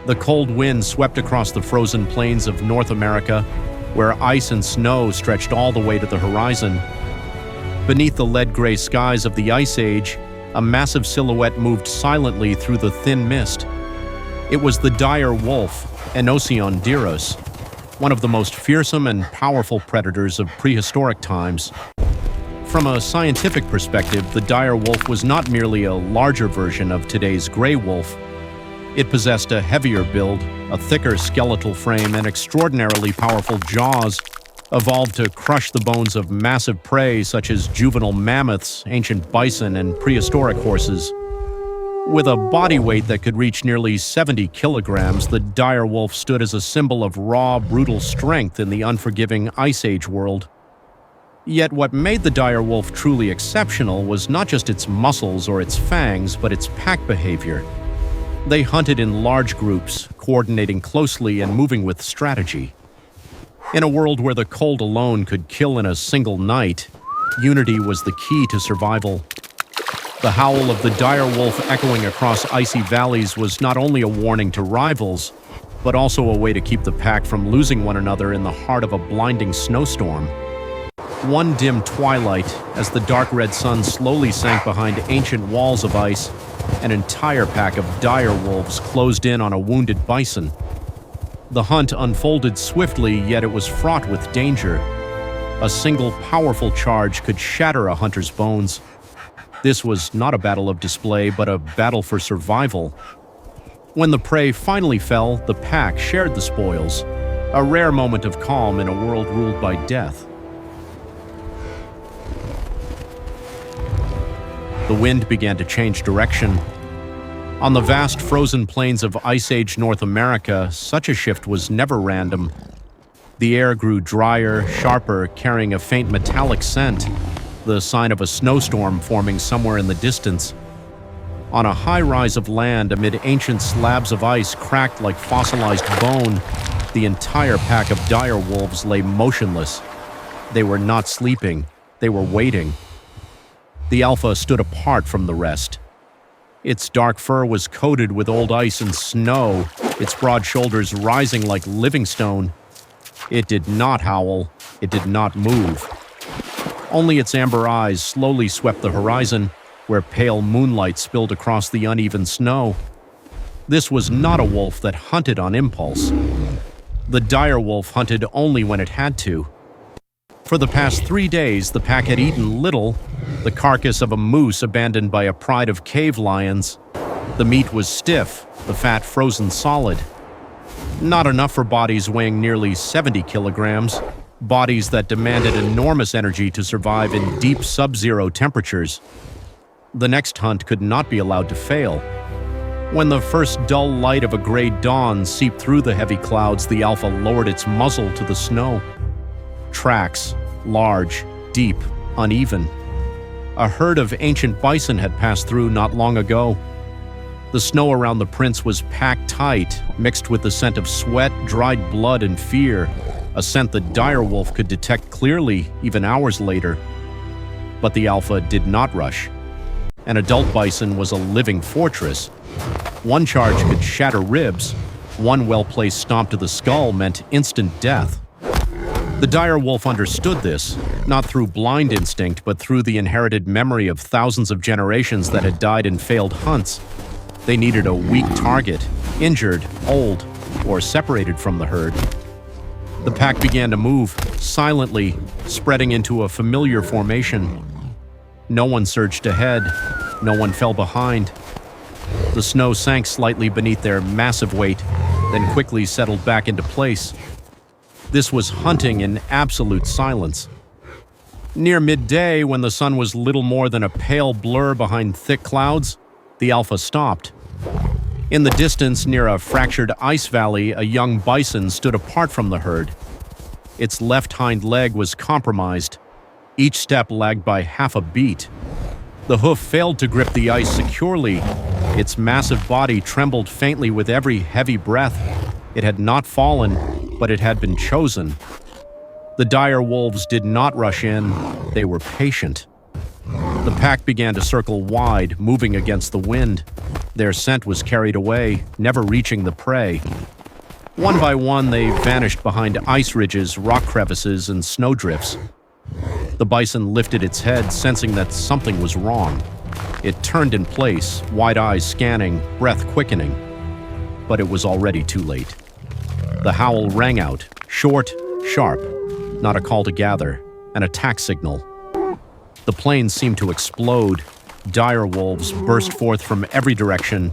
The cold wind swept across the frozen plains of North America, where ice and snow stretched all the way to the horizon. Beneath the lead-gray skies of the Ice Age, a massive silhouette moved silently through the thin mist. It was the dire wolf, Enosion dirus, one of the most fearsome and powerful predators of prehistoric times. From a scientific perspective, the dire wolf was not merely a larger version of today's gray wolf. It possessed a heavier build, a thicker skeletal frame, and extraordinarily powerful jaws, evolved to crush the bones of massive prey such as juvenile mammoths, ancient bison, and prehistoric horses. With a body weight that could reach nearly 70 kilograms, the dire wolf stood as a symbol of raw, brutal strength in the unforgiving Ice Age world. Yet what made the dire wolf truly exceptional was not just its muscles or its fangs, but its pack behavior. They hunted in large groups, coordinating closely and moving with strategy. In a world where the cold alone could kill in a single night, unity was the key to survival. The howl of the dire wolf echoing across icy valleys was not only a warning to rivals, but also a way to keep the pack from losing one another in the heart of a blinding snowstorm. One dim twilight, as the dark red sun slowly sank behind ancient walls of ice, an entire pack of dire wolves closed in on a wounded bison. The hunt unfolded swiftly, yet it was fraught with danger. A single powerful charge could shatter a hunter's bones. This was not a battle of display, but a battle for survival. When the prey finally fell, the pack shared the spoils, a rare moment of calm in a world ruled by death. The wind began to change direction. On the vast frozen plains of Ice Age North America, such a shift was never random. The air grew drier, sharper, carrying a faint metallic scent, the sign of a snowstorm forming somewhere in the distance. On a high rise of land amid ancient slabs of ice cracked like fossilized bone, the entire pack of dire wolves lay motionless. They were not sleeping, they were waiting. The alpha stood apart from the rest. Its dark fur was coated with old ice and snow, its broad shoulders rising like living stone. It did not howl, it did not move. Only its amber eyes slowly swept the horizon, where pale moonlight spilled across the uneven snow. This was not a wolf that hunted on impulse. The dire wolf hunted only when it had to. For the past 3 days, the pack had eaten little, the carcass of a moose abandoned by a pride of cave lions. The meat was stiff, the fat frozen solid. Not enough for bodies weighing nearly 70 kilograms, bodies that demanded enormous energy to survive in deep sub-zero temperatures. The next hunt could not be allowed to fail. When the first dull light of a gray dawn seeped through the heavy clouds, the alpha lowered its muzzle to the snow. Tracks, large, deep, uneven. A herd of ancient bison had passed through not long ago. The snow around the prints was packed tight, mixed with the scent of sweat, dried blood, and fear, a scent the dire wolf could detect clearly even hours later. But the alpha did not rush. An adult bison was a living fortress. One charge could shatter ribs. One well-placed stomp to the skull meant instant death. The dire wolf understood this, not through blind instinct, but through the inherited memory of thousands of generations that had died in failed hunts. They needed a weak target, injured, old, or separated from the herd. The pack began to move, silently, spreading into a familiar formation. No one surged ahead, no one fell behind. The snow sank slightly beneath their massive weight, then quickly settled back into place. This was hunting in absolute silence. Near midday, when the sun was little more than a pale blur behind thick clouds, the alpha stopped. In the distance, near a fractured ice valley, a young bison stood apart from the herd. Its left hind leg was compromised. Each step lagged by half a beat. The hoof failed to grip the ice securely. Its massive body trembled faintly with every heavy breath. It had not fallen, but it had been chosen. The dire wolves did not rush in. They were patient. The pack began to circle wide, moving against the wind. Their scent was carried away, never reaching the prey. One by one, they vanished behind ice ridges, rock crevices, and snowdrifts. The bison lifted its head, sensing that something was wrong. It turned in place, wide eyes scanning, breath quickening. But it was already too late. The howl rang out, short, sharp, not a call to gather, an attack signal. The plains seemed to explode. Dire wolves burst forth from every direction.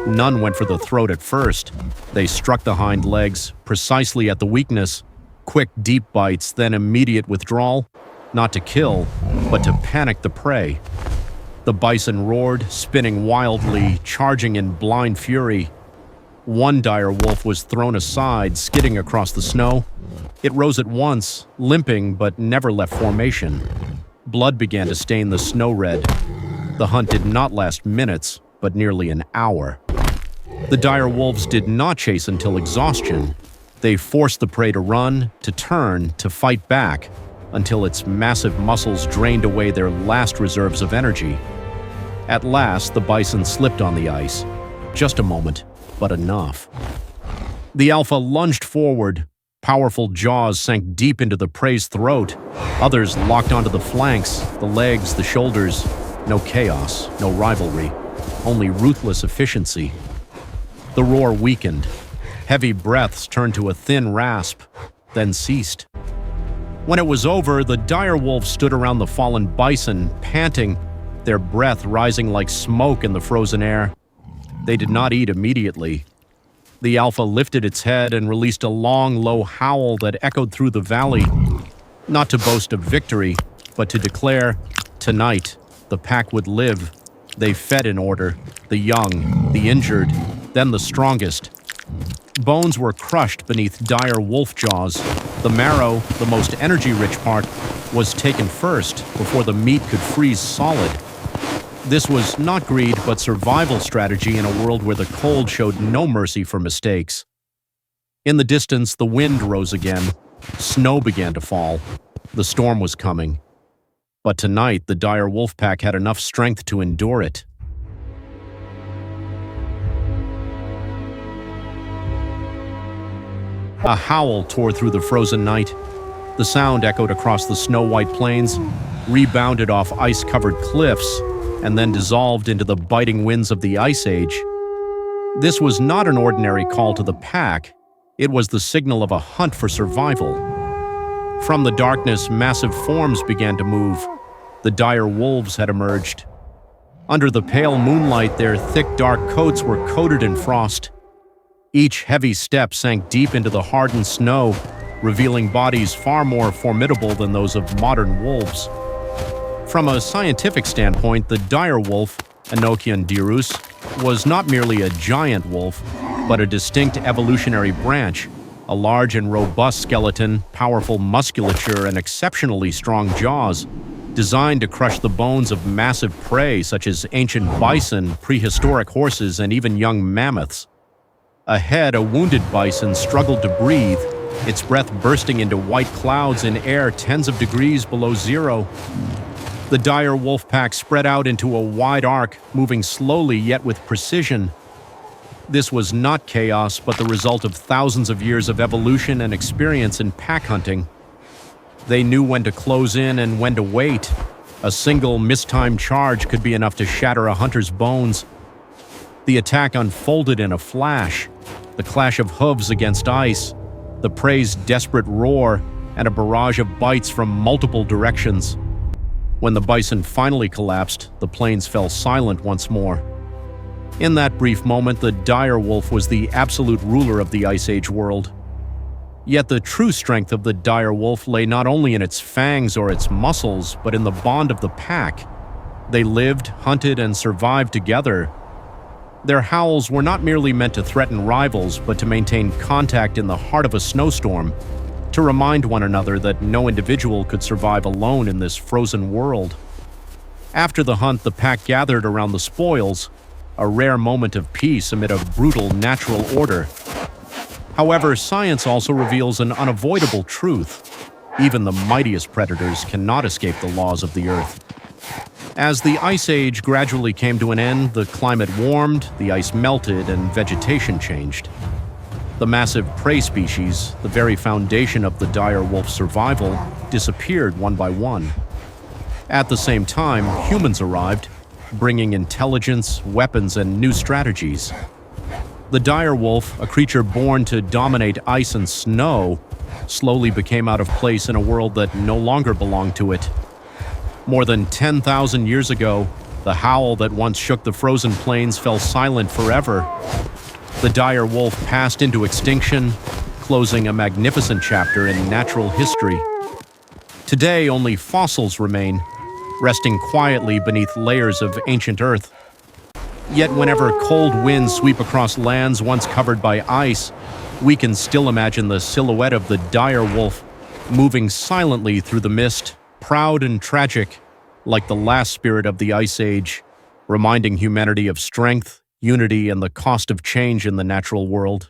None went for the throat at first. They struck the hind legs, precisely at the weakness. Quick, deep bites, then immediate withdrawal. Not to kill, but to panic the prey. The bison roared, spinning wildly, charging in blind fury. One dire wolf was thrown aside, skidding across the snow. It rose at once, limping but never left formation. Blood began to stain the snow red. The hunt did not last minutes, but nearly an hour. The dire wolves did not chase until exhaustion. They forced the prey to run, to turn, to fight back, until its massive muscles drained away their last reserves of energy. At last, the bison slipped on the ice. Just a moment, but enough. The alpha lunged forward. Powerful jaws sank deep into the prey's throat. Others locked onto the flanks, the legs, the shoulders. No chaos, no rivalry, only ruthless efficiency. The roar weakened. Heavy breaths turned to a thin rasp, then ceased. When it was over, the dire wolves stood around the fallen bison, panting, their breath rising like smoke in the frozen air. They did not eat immediately. The alpha lifted its head and released a long, low howl that echoed through the valley, not to boast of victory, but to declare, tonight, the pack would live. They fed in order, the young, the injured, then the strongest. Bones were crushed beneath dire wolf jaws. The marrow, the most energy-rich part, was taken first before the meat could freeze solid. This was not greed, but survival strategy in a world where the cold showed no mercy for mistakes. In the distance, the wind rose again. Snow began to fall. The storm was coming. But tonight, the dire wolf pack had enough strength to endure it. A howl tore through the frozen night. The sound echoed across the snow-white plains, rebounded off ice-covered cliffs, and then dissolved into the biting winds of the Ice Age. This was not an ordinary call to the pack. It was the signal of a hunt for survival. From the darkness, massive forms began to move. The dire wolves had emerged. Under the pale moonlight, their thick, dark coats were coated in frost. Each heavy step sank deep into the hardened snow, revealing bodies far more formidable than those of modern wolves. From a scientific standpoint, the dire wolf, Enochian dirus, was not merely a giant wolf, but a distinct evolutionary branch, a large and robust skeleton, powerful musculature, and exceptionally strong jaws, designed to crush the bones of massive prey such as ancient bison, prehistoric horses, and even young mammoths. Ahead, a wounded bison struggled to breathe, its breath bursting into white clouds in air tens of degrees below zero. The dire wolf pack spread out into a wide arc, moving slowly yet with precision. This was not chaos, but the result of thousands of years of evolution and experience in pack hunting. They knew when to close in and when to wait. A single mistimed charge could be enough to shatter a hunter's bones. The attack unfolded in a flash. The clash of hooves against ice, the prey's desperate roar, and a barrage of bites from multiple directions. When the bison finally collapsed, the plains fell silent once more. In that brief moment, the dire wolf was the absolute ruler of the Ice Age world. Yet the true strength of the dire wolf lay not only in its fangs or its muscles, but in the bond of the pack. They lived, hunted, and survived together. Their howls were not merely meant to threaten rivals, but to maintain contact in the heart of a snowstorm, to remind one another that no individual could survive alone in this frozen world. After the hunt, the pack gathered around the spoils, a rare moment of peace amid a brutal natural order. However, science also reveals an unavoidable truth. Even the mightiest predators cannot escape the laws of the earth. As the Ice Age gradually came to an end, the climate warmed, the ice melted, and vegetation changed. The massive prey species, the very foundation of the dire wolf's survival, disappeared one by one. At the same time, humans arrived, bringing intelligence, weapons, and new strategies. The dire wolf, a creature born to dominate ice and snow, slowly became out of place in a world that no longer belonged to it. More than 10,000 years ago, the howl that once shook the frozen plains fell silent forever. The dire wolf passed into extinction, closing a magnificent chapter in natural history. Today, only fossils remain, resting quietly beneath layers of ancient earth. Yet whenever cold winds sweep across lands once covered by ice, we can still imagine the silhouette of the dire wolf moving silently through the mist, proud and tragic, like the last spirit of the Ice Age, reminding humanity of strength, unity, and the cost of change in the natural world.